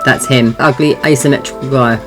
That's him. Ugly asymmetrical guy.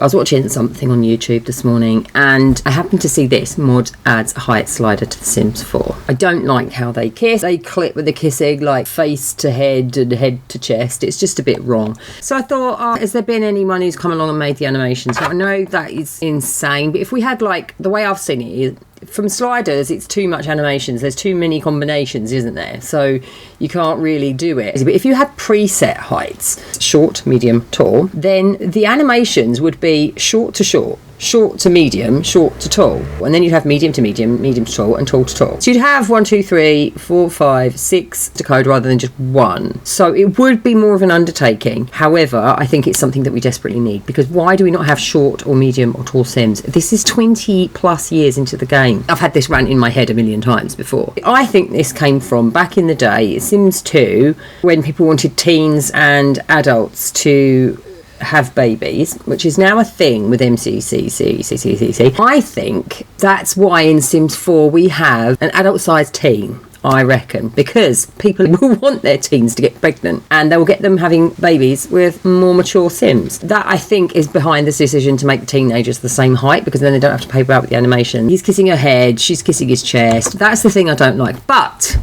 I was watching something on YouTube this morning and I happened to see this. Mod adds a height slider to The Sims 4. I don't like how they kiss. They clip with the kissing like face to head and head to chest. It's just a bit wrong. So I thought, has there been anyone who's come along and made the animations? Now, I know that is insane, but if we had like, the way I've seen it is, from sliders, it's too much animations. There's too many combinations, isn't there? So you can't really do it. But if you had preset heights, short, medium, tall, then the animations would be short to short, short to medium, short to tall. And then you'd have medium to medium, medium to tall, and tall to tall. So you'd have 1, 2, 3, 4, 5, 6 to code rather than just one. So it would be more of an undertaking. However, I think it's something that we desperately need, because why do we not have short or medium or tall Sims? This is 20 plus years into the game. I've had this rant in my head a million times before. I think this came from back in the day, Sims 2, when people wanted teens and adults to have babies, which is now a thing with MCCC. I think that's why in Sims 4 we have an adult-sized teen, I reckon, because people will want their teens to get pregnant and they will get them having babies with more mature Sims. That, I think, is behind this decision to make the teenagers the same height, because then they don't have to paper out with the animation. He's kissing her head, she's kissing his chest. That's the thing I don't like. But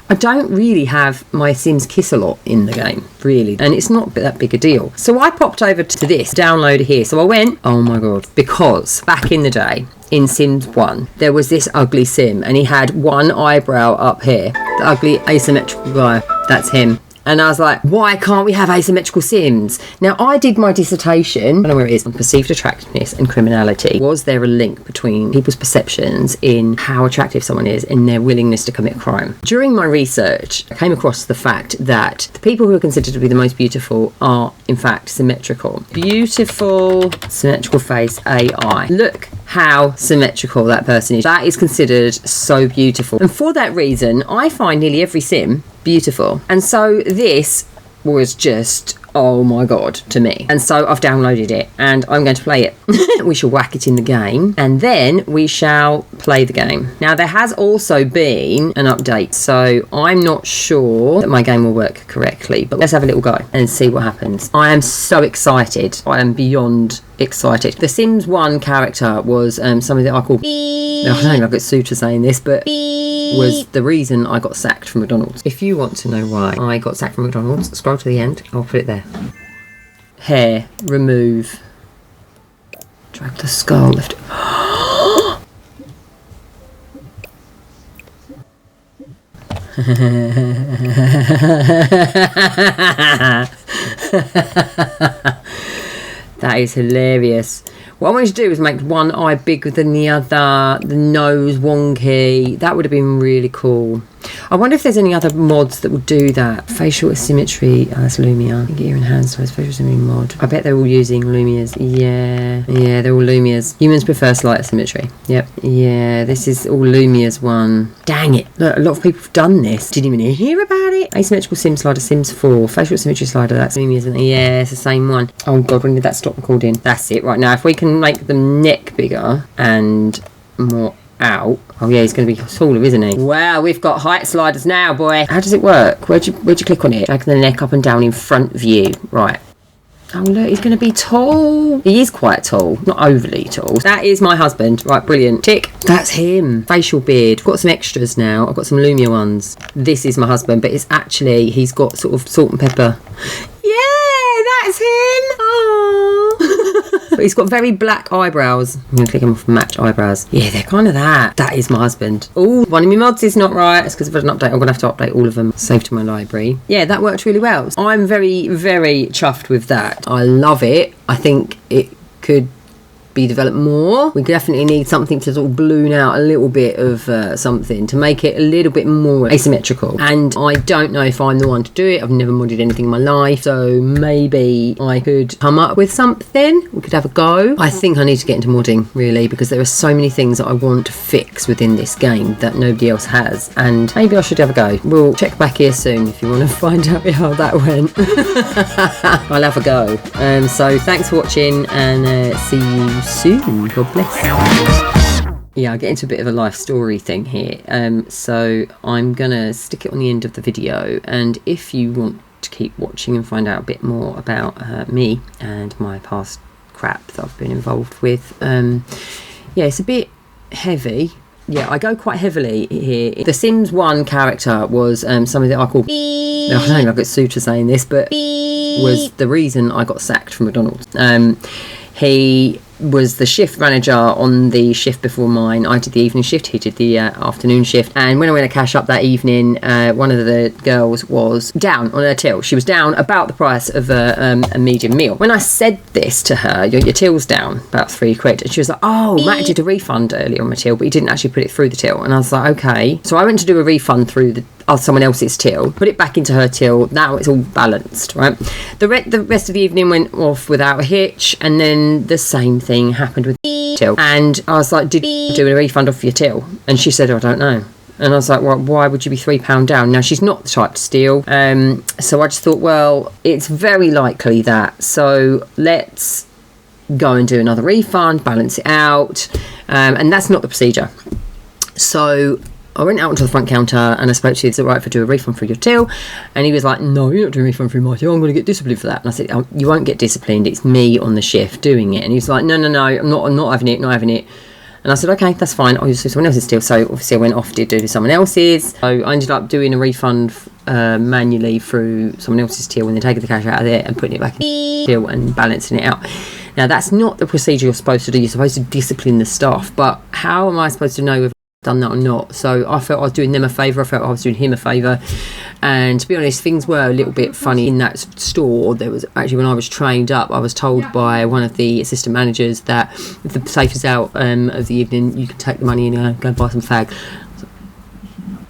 I don't really have my Sims kiss a lot in the game, really, and it's not that big a deal. So I popped over to this downloader here. So I went, oh my god, because back in the day in Sims 1 there was this ugly Sim and he had one eyebrow up here, the ugly asymmetrical guy. That's him. And I was like, why can't we have asymmetrical Sims? Now, I did my dissertation, I don't know where it is, on perceived attractiveness and criminality. Was there a link between people's perceptions in how attractive someone is and their willingness to commit crime? During my research, I came across the fact that the people who are considered to be the most beautiful are, in fact, symmetrical. Beautiful, symmetrical face AI. Look how symmetrical that person is. That is considered so beautiful. And for that reason, I find nearly every Sim beautiful. And so this was just, oh my god, to me. And so I've downloaded it and I'm going to play it. We shall whack it in the game and then we shall play the game. Now, there has also been an update, so I'm not sure that my game will work correctly, but let's have a little go and see what happens. I am so excited. I am beyond excited. The Sims 1 character was something that I call I don't know if I got sued for saying this, but was the reason I got sacked from McDonald's. If you want to know why I got sacked from McDonald's, scroll to the end. I'll put it there. Hair, remove, drag the skull, lift it. That is hilarious. What I wanted to do was make one eye bigger than the other, the nose wonky. That would have been really cool. I wonder if there's any other mods that would do that. Facial asymmetry, that's Luumia. Ear and hand size, facial asymmetry mod. I bet they're all using Luumias. Yeah, they're all Luumias. Humans prefer slight asymmetry. Yep. Yeah, this is all Luumia's one. Dang it. Look, a lot of people have done this. Didn't even hear about it. Asymmetrical Sim slider, Sims 4. Facial asymmetry slider, that's Luumia, isn't it? Yeah, it's the same one. Oh god, when did that stop recording? That's it. Right, now if we can make the neck bigger and more out. Oh yeah, he's going to be taller, isn't he? Wow, we've got height sliders now, boy. How does it work? Where'd you click on it? Drag the neck up and down in front of you. Right. Oh look, he's going to be tall. He is quite tall, not overly tall. That is my husband. Right, brilliant. Tick. That's him. Facial beard. I've got some extras now. I've got some Luumia ones. This is my husband, but it's actually, he's got sort of salt and pepper. Yeah, that's him. Oh. But he's got very black eyebrows. I'm going to click him off match eyebrows. Yeah, they're kind of that. That is my husband. Oh, one of my mods is not right. It's because I've had an update. I'm going to have to update all of them. Save to my library. Yeah, that worked really well. I'm very, very chuffed with that. I love it. I think it could be developed more. We definitely need something to sort of balloon out a little bit of something to make it a little bit more asymmetrical. And I don't know if I'm the one to do it. I've never modded anything in my life, so maybe I could come up with something. We could have a go. I think I need to get into modding, really, because there are so many things that I want to fix within this game that nobody else has, and maybe I should have a go. We'll check back here soon if you want to find out how that went. I'll have a go. So thanks for watching, and see you soon. God bless. Yeah, I get into a bit of a life story thing here. So I'm going to stick it on the end of the video. And if you want to keep watching and find out a bit more about me and my past crap that I've been involved with, yeah, it's a bit heavy. Yeah, I go quite heavily here. The Sims 1 character was somebody that I call... I don't know if I get sued for saying this, but was the reason I got sacked from McDonald's. He was the shift manager on the shift before mine. I did the evening shift, he did the afternoon shift. And when I went to cash up that evening, one of the girls was down on her till. She was down about the price of a medium meal. When I said this to her, your till's down about £3, and she was like, oh, Matt did a refund earlier on my till, but he didn't actually put it through the till. And I was like, okay. So I went to do a refund through someone else's till, put it back into her till. Now it's all balanced, right? The rest of the evening went off without a hitch, and then the same thing happened with till. And I was like, did you do a refund off your till? And she said, oh, I don't know. And I was like, well, why would you be £3 down? Now, she's not the type to steal. So I just thought, well, it's very likely that. So let's go and do another refund, balance it out. And that's not the procedure. So I went out onto the front counter and I spoke to you, is it right if I do a refund for your till? And he was like, no, you're not doing a refund for my till, I'm going to get disciplined for that. And I said, oh, you won't get disciplined, it's me on the shift doing it. And he was like, no, I'm not having it. And I said, okay, that's fine, I'll use someone else's till. So obviously I went off, did do someone else's. So I ended up doing a refund manually through someone else's till, when they're taking the cash out of there and putting it back in the till and balancing it out. Now, that's not the procedure you're supposed to do. You're supposed to discipline the staff. But how am I supposed to know if done that or not? So I felt I was doing them a favour, I felt I was doing him a favour. And to be honest, things were a little bit funny in that store. There was actually, when I was trained up, I was told by one of the assistant managers that if the safe is out of the evening, you can take the money and go and buy some fag.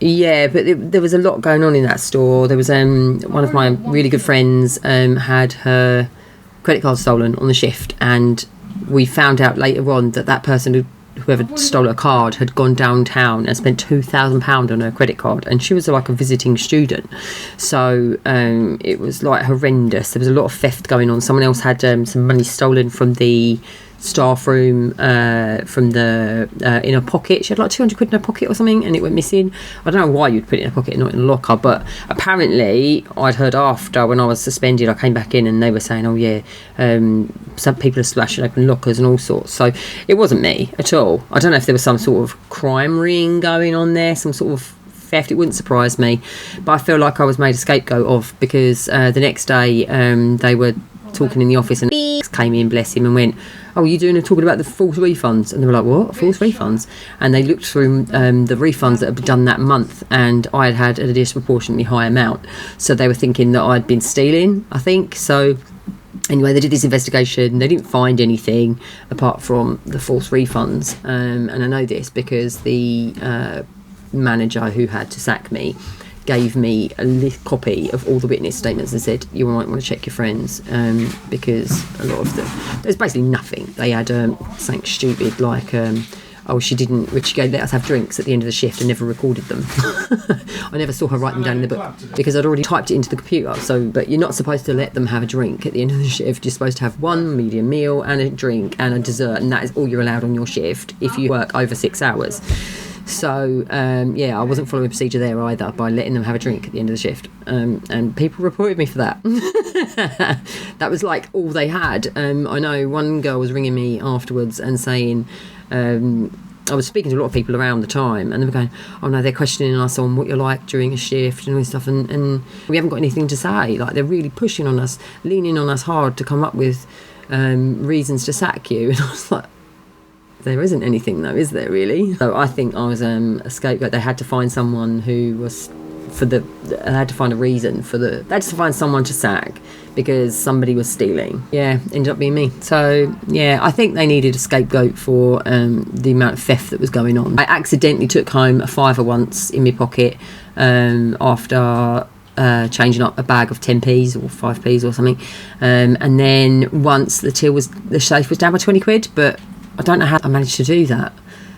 Yeah, but there was a lot going on in that store. There was one of my really good friends had her credit card stolen on the shift, and we found out later on that person whoever stole her card had gone downtown and spent £2,000 on her credit card, and she was like a visiting student. So it was like horrendous. There was a lot of theft going on. Someone else had some money stolen from the staff room, from the in her pocket. She had like £200 in her pocket or something, and it went missing. I don't know why you'd put it in a pocket and not in a locker, but apparently I'd heard after, when I was suspended, I came back in and they were saying, oh yeah, some people are slashing open lockers and all sorts. So it wasn't me at all. I don't know if there was some sort of crime ring going on there, some sort of theft. It wouldn't surprise me, but I feel like I was made a scapegoat of, because the next day they were talking in the office, and came in, bless him, and went, oh, you talking about the false refunds? And they were like, what, false refunds? And they looked through the refunds that had been done that month, and I had a disproportionately high amount, so they were thinking that I'd been stealing, I think. So anyway, they did this investigation. They didn't find anything apart from the false refunds, and I know this because the manager who had to sack me gave me a copy of all the witness statements and said, you might want to check your friends, because a lot of them, there's basically nothing. They had something stupid like, oh, she let us have drinks at the end of the shift and never recorded them. I never saw her write them down in the book because I'd already typed it into the computer. So, but you're not supposed to let them have a drink at the end of the shift. You're supposed to have one medium meal and a drink and a dessert, and that is all you're allowed on your shift if you work over 6 hours. So yeah, I wasn't following procedure there either by letting them have a drink at the end of the shift, and people reported me for that. That was like all they had. I know one girl was ringing me afterwards and saying, I was speaking to a lot of people around the time, and they were going, oh no, they're questioning us on what you're like during a shift and all this stuff, and we haven't got anything to say. Like, they're really pushing on us, leaning on us hard to come up with reasons to sack you. And I was like, there isn't anything though, is there really? So I think I was a scapegoat. They had to find someone who was they had to find a reason they had to find someone to sack because somebody was stealing. Yeah, ended up being me. So yeah, I think they needed a scapegoat for the amount of theft that was going on. I accidentally took home a £5 once in my pocket after changing up a bag of 10p's or 5p's or something, and then once the safe was down by £20, but I don't know how I managed to do that,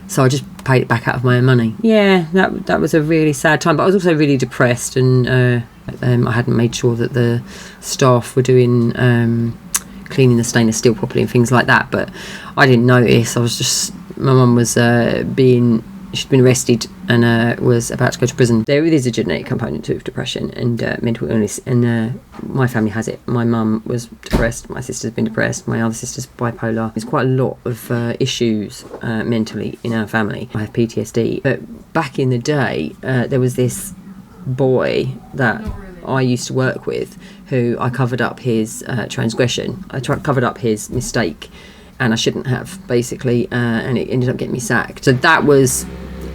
so I just paid it back out of my own money. Yeah, that was a really sad time, but I was also really depressed, and I hadn't made sure that the staff were doing cleaning the stainless steel properly and things like that, but I didn't notice. I was just my mum was she'd been arrested and was about to go to prison. There is a genetic component to depression and mental illness, and my family has it. My mum was depressed, my sister's been depressed, my other sister's bipolar. There's quite a lot of issues mentally in our family. I have PTSD. But back in the day, there was this boy that I used to work with who I covered up his transgression. I covered up his mistake, and I shouldn't have, basically, and it ended up getting me sacked. So that was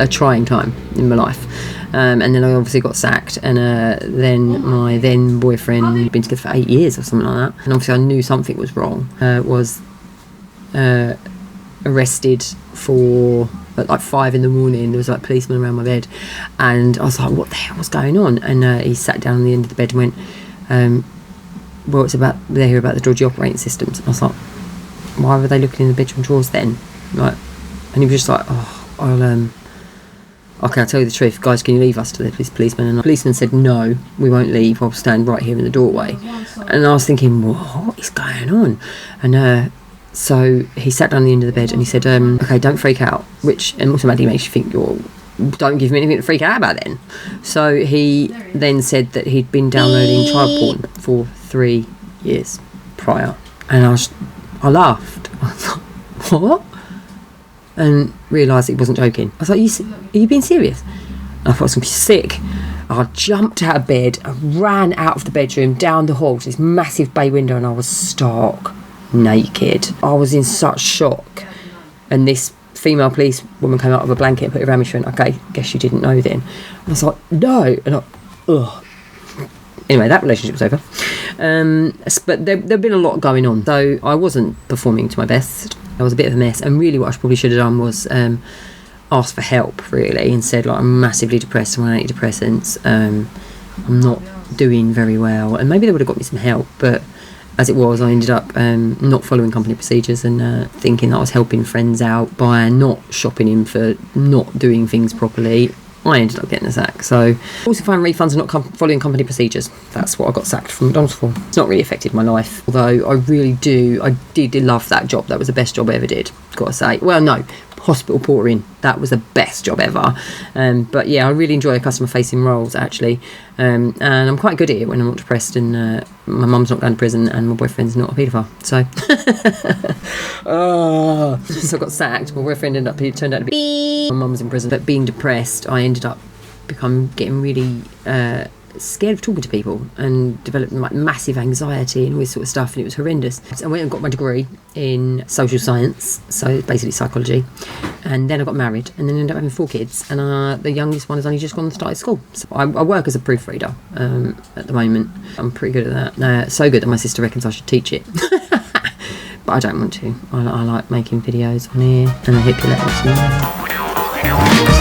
a trying time in my life, and then I obviously got sacked, and then my then boyfriend, we'd been together for 8 years or something like that, and obviously I knew something was wrong, was arrested for at like 5 in the morning. There was like policemen around my bed, and I was like, what the hell was going on? And he sat down on the end of the bed and went, well, they're here about the dodgy operating systems. And I was like, why were they looking in the bedroom drawers then? Like, and he was just like, oh, okay, I'll tell you the truth, guys, can you leave us to this policeman? And the policeman said, no, we won't leave, I'll stand right here in the doorway. And I was thinking, what is going on? And so he sat down on the end of the bed and he said, okay, don't freak out, which automatically makes you think, don't give me anything to freak out about then. So he then said that he'd been downloading child porn for 3 years prior. And I laughed. I was like, what? And realised he wasn't joking. I was like, are you being serious? And I thought I was going to be sick. I jumped out of bed, I ran out of the bedroom, down the hall to this massive bay window, and I was stark naked. I was in such shock. And this female police woman came out with a blanket and put it around me. She went, okay, guess you didn't know then. And I was like, no. And ugh. Anyway, that relationship was over. But there'd been a lot going on. So I wasn't performing to my best. I was a bit of a mess, and really what I probably should have done was ask for help, really, and said, like, I'm massively depressed, I'm on antidepressants, I'm not doing very well, and maybe they would have got me some help. But as it was, I ended up not following company procedures and thinking that I was helping friends out by not shopping in for not doing things properly. I ended up getting a sack. So falsifying refunds and not following company procedures, that's what I got sacked from McDonald's for. It's not really affected my life, although I did love that job. That was the best job I ever did, gotta say. Well, no, hospital portering, that was the best job ever. But yeah, I really enjoy customer facing roles, actually, and I'm quite good at it when I'm not depressed, and my mum's not going to prison and my boyfriend's not a paedophile. So so I got sacked. My boyfriend turned out to be, my mum was in prison. But being depressed, I ended up getting really scared of talking to people and developing like massive anxiety and all this sort of stuff, and it was horrendous. So I went and got my degree in social science, so basically psychology, and then I got married and then ended up having 4 kids, and the youngest one has only just gone and started school. So I work as a proofreader at the moment. I'm pretty good at that, so good that my sister reckons I should teach it. But I don't want to. I like making videos on here, and I hope you let us know.